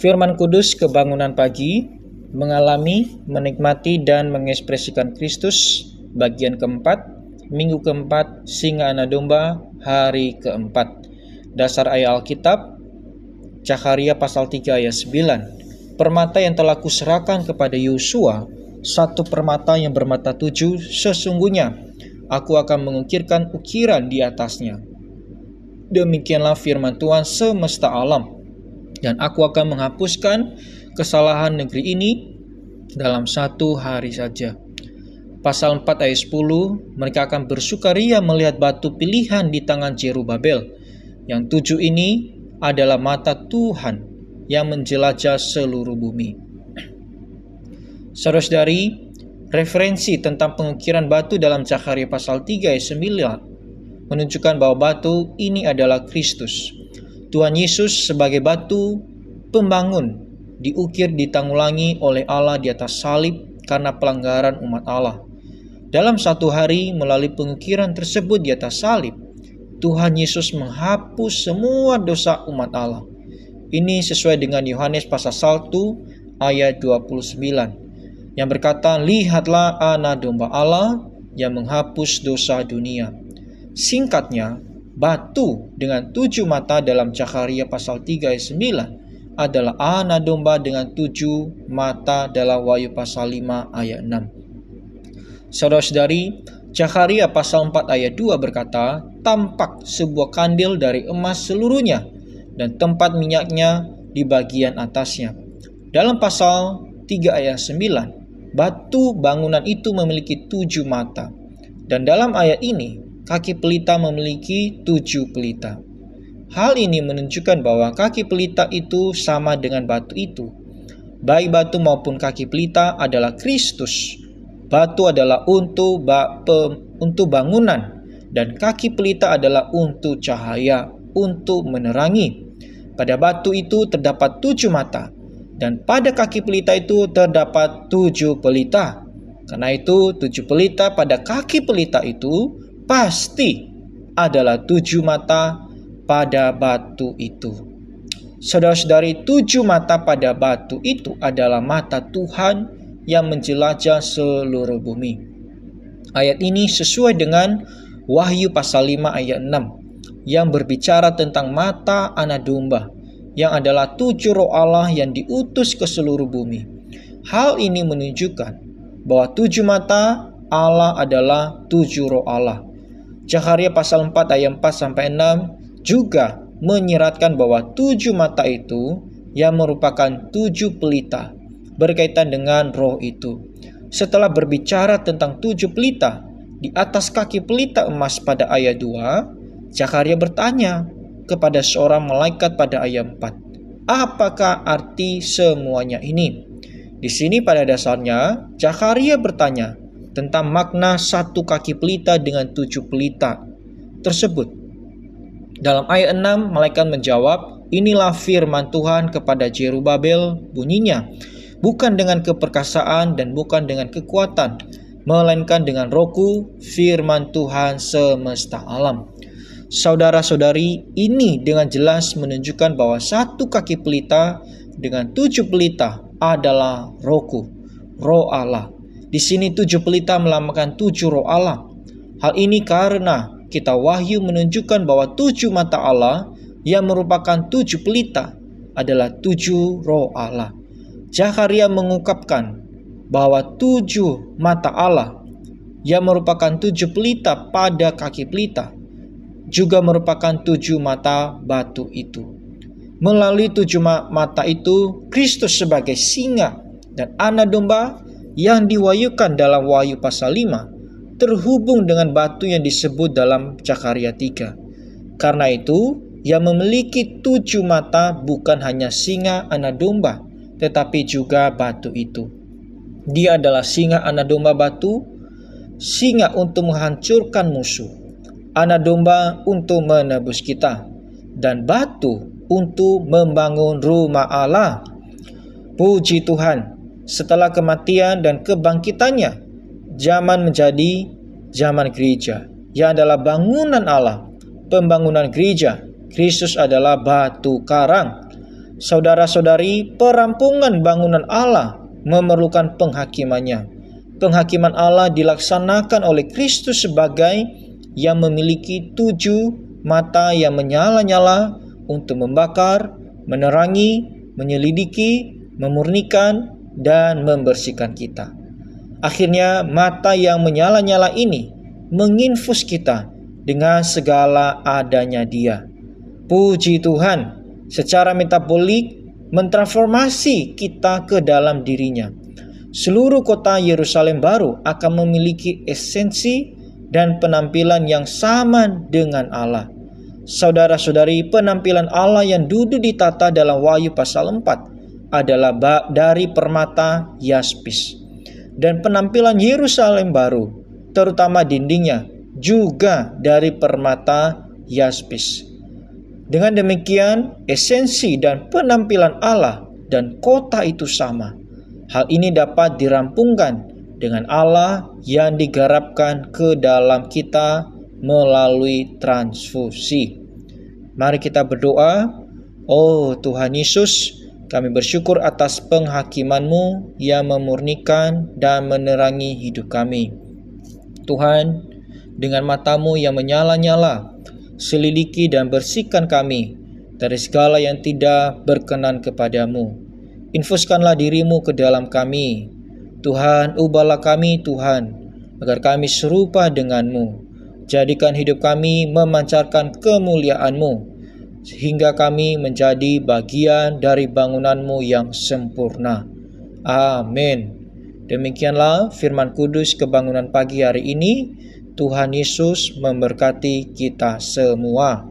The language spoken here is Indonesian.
Firman Kudus Kebangunan Pagi, mengalami, menikmati, dan mengekspresikan Kristus, bagian keempat, minggu keempat, Singa Anak Domba, hari keempat. Dasar ayat Alkitab, Zakharia pasal 3 ayat 9. Permata yang telah kuserahkan kepada Yosua, satu permata yang bermata 7, sesungguhnya aku akan mengukirkan ukiran di atasnya. Demikianlah firman Tuhan semesta alam. Dan aku akan menghapuskan kesalahan negeri ini dalam 1 hari saja. Pasal 4 ayat 10, mereka akan bersukaria melihat batu pilihan di tangan Zerubabel. Yang 7 ini adalah mata Tuhan yang menjelajah seluruh bumi. Saudara-saudari, referensi tentang pengukiran batu dalam Zakharia pasal 3 ayat 9 menunjukkan bahwa batu ini adalah Kristus. Tuhan Yesus sebagai batu pembangun diukir ditanggulangi oleh Allah di atas salib karena pelanggaran umat Allah. Dalam 1 hari melalui pengukiran tersebut di atas salib, Tuhan Yesus menghapus semua dosa umat Allah. Ini sesuai dengan Yohanes pasal 1 ayat 29 yang berkata, "Lihatlah Anak Domba Allah yang menghapus dosa dunia." Singkatnya, batu dengan 7 mata dalam Zakharia pasal 3 ayat 9 adalah Anak Domba dengan 7 mata dalam Wahyu pasal 5 ayat 6. Saudara-saudari, Zakharia pasal 4 ayat 2 berkata, "Tampak sebuah kandil dari emas seluruhnya dan tempat minyaknya di bagian atasnya." Dalam pasal 3 ayat 9, batu bangunan itu memiliki 7 mata. Dan dalam ayat ini, kaki pelita memiliki 7 pelita. Hal ini menunjukkan bahwa kaki pelita itu sama dengan batu itu. Baik batu maupun kaki pelita adalah Kristus. Batu adalah untuk bangunan, dan kaki pelita adalah untuk cahaya, untuk menerangi. Pada batu itu terdapat 7 mata, dan pada kaki pelita itu terdapat 7 pelita. Karena itu 7 pelita pada kaki pelita itu pasti adalah 7 mata pada batu itu. Saudara-saudari, 7 mata pada batu itu adalah mata Tuhan yang menjelajah seluruh bumi. Ayat ini sesuai dengan Wahyu pasal 5 ayat 6 yang berbicara tentang mata Anak Domba, yang adalah 7 roh Allah yang diutus ke seluruh bumi. Hal ini menunjukkan bahwa 7 mata Allah adalah 7 roh Allah. Zakharia pasal 4 ayat 4-6 juga menyiratkan bahwa 7 mata itu yang merupakan 7 pelita berkaitan dengan roh itu. Setelah berbicara tentang 7 pelita di atas kaki pelita emas pada ayat 2, Zakharia bertanya kepada seorang malaikat pada ayat 4, "Apakah arti semuanya ini?" Di sini pada dasarnya Zakharia bertanya tentang makna 1 kaki pelita dengan 7 pelita tersebut. Dalam ayat 6, malaikat menjawab, "Inilah firman Tuhan kepada Zerubabel, bunyinya, bukan dengan keperkasaan dan bukan dengan kekuatan, melainkan dengan Rohku, firman Tuhan semesta alam." Saudara-saudari, ini dengan jelas menunjukkan bahwa 1 kaki pelita dengan 7 pelita adalah Rohku, roh Allah. Di sini 7 pelita melambangkan 7 roh Allah. Hal ini karena kitab Wahyu menunjukkan bahwa 7 mata Allah yang merupakan 7 pelita adalah 7 roh Allah. Zakharia mengungkapkan bahwa 7 mata Allah yang merupakan 7 pelita pada kaki pelita juga merupakan 7 mata batu itu. Melalui 7 mata itu, Kristus sebagai singa dan Anak Domba yang diwahyukan dalam Wahyu pasal 5 terhubung dengan batu yang disebut dalam Zakharia 3. Karena itu, yang memiliki 7 mata bukan hanya singa Anak Domba, tetapi juga batu itu. Dia adalah singa Anak Domba batu, singa untuk menghancurkan musuh, Anak Domba untuk menebus kita, dan batu untuk membangun rumah Allah. Puji Tuhan, setelah kematian dan kebangkitannya, zaman menjadi zaman gereja, yang adalah bangunan Allah, pembangunan gereja. Kristus adalah batu karang. Saudara-saudari, perampungan bangunan Allah memerlukan penghakimannya. Penghakiman Allah dilaksanakan oleh Kristus sebagai yang memiliki 7 mata yang menyala-nyala untuk membakar, menerangi, menyelidiki, memurnikan, dan membersihkan kita. Akhirnya mata yang menyala-nyala ini menginfus kita dengan segala adanya Dia. Puji Tuhan, secara metabolik mentransformasi kita ke dalam dirinya. Seluruh kota Yerusalem baru akan memiliki esensi dan penampilan yang sama dengan Allah. Saudara-saudari, penampilan Allah yang duduk ditata dalam Wahyu pasal 4 adalah dari permata yaspis. Dan penampilan Yerusalem baru, terutama dindingnya, juga dari permata yaspis. Dengan demikian, esensi dan penampilan Allah dan kota itu sama. Hal ini dapat dirampungkan dengan Allah yang digarapkan ke dalam kita melalui transfusi. Mari kita berdoa. Oh Tuhan Yesus, kami bersyukur atas penghakiman-Mu yang memurnikan dan menerangi hidup kami. Tuhan, dengan mata-Mu yang menyala-nyala, selidiki dan bersihkan kami dari segala yang tidak berkenan kepadamu. Infuskanlah diri-Mu ke dalam kami. Tuhan, ubahlah kami Tuhan, agar kami serupa dengan-Mu. Jadikan hidup kami memancarkan kemuliaan-Mu, sehingga kami menjadi bagian dari bangunan-Mu yang sempurna. Amin. Demikianlah firman kudus kebangunan pagi hari ini. Tuhan Yesus memberkati kita semua.